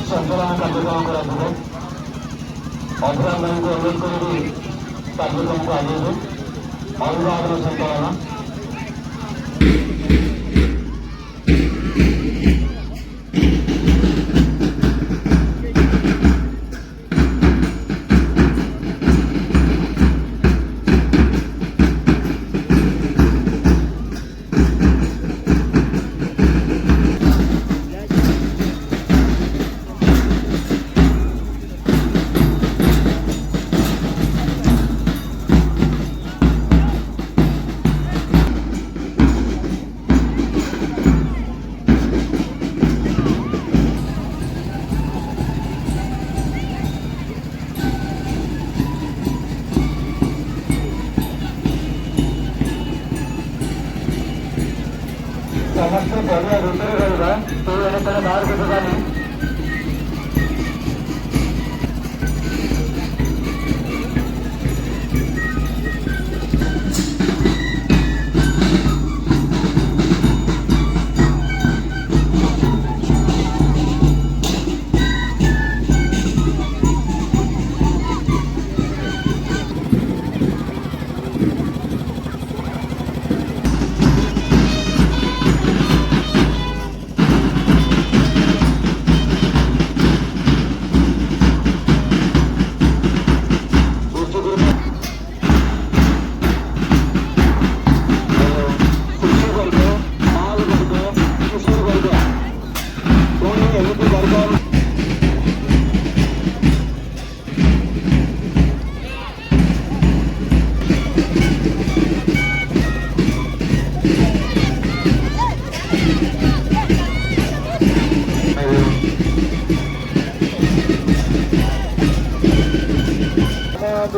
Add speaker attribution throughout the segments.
Speaker 1: संचालन कार्यक्रम कर अभिराम भाई को अनुरोध करी कार्यक्रम को आगे अभिभावक संचालन समस्त पहले दूसरे रहेगा तो ये बाहर के नहीं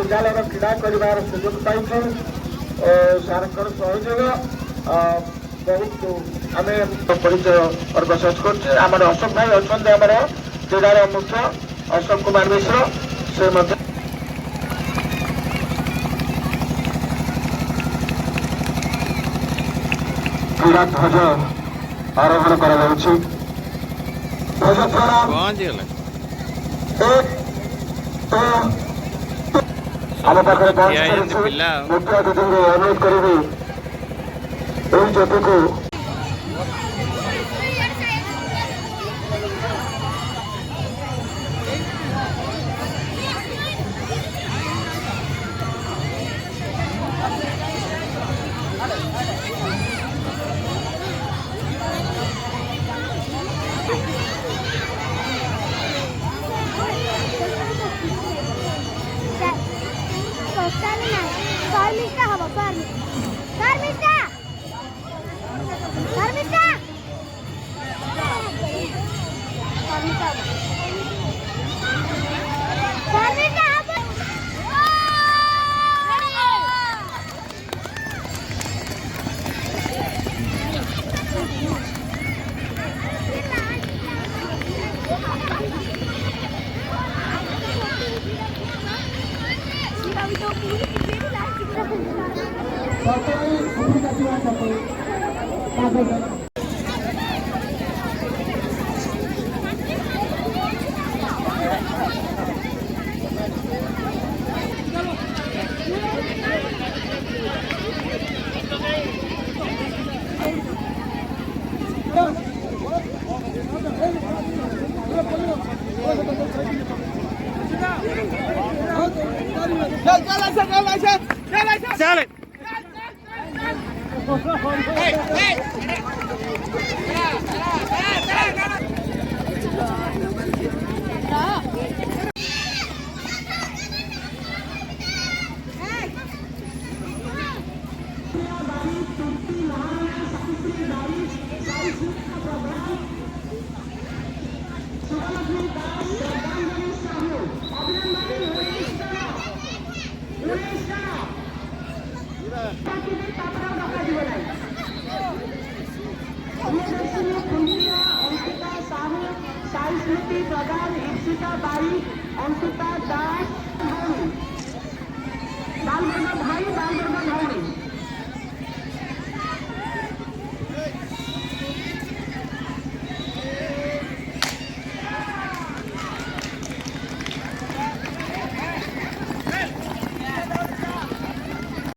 Speaker 1: विद्यालय क्रीड़ा कर सुजोग पाई सार सहयोग बहुत आम परिचय प्रकाश कर अशोक भाई अच्छा क्रीडार मुख्य अशोक कुमार मिश्र से क्रीड़ा ध्वज आरोहण आम पाखे पहुंच मुख्य अतिथि को अनुरोध करी ज्योति को
Speaker 2: Sell it. Hey, hey.
Speaker 3: प्रधान इप्सिता बारिक अंकिता दास बाल भाई बाल भौणी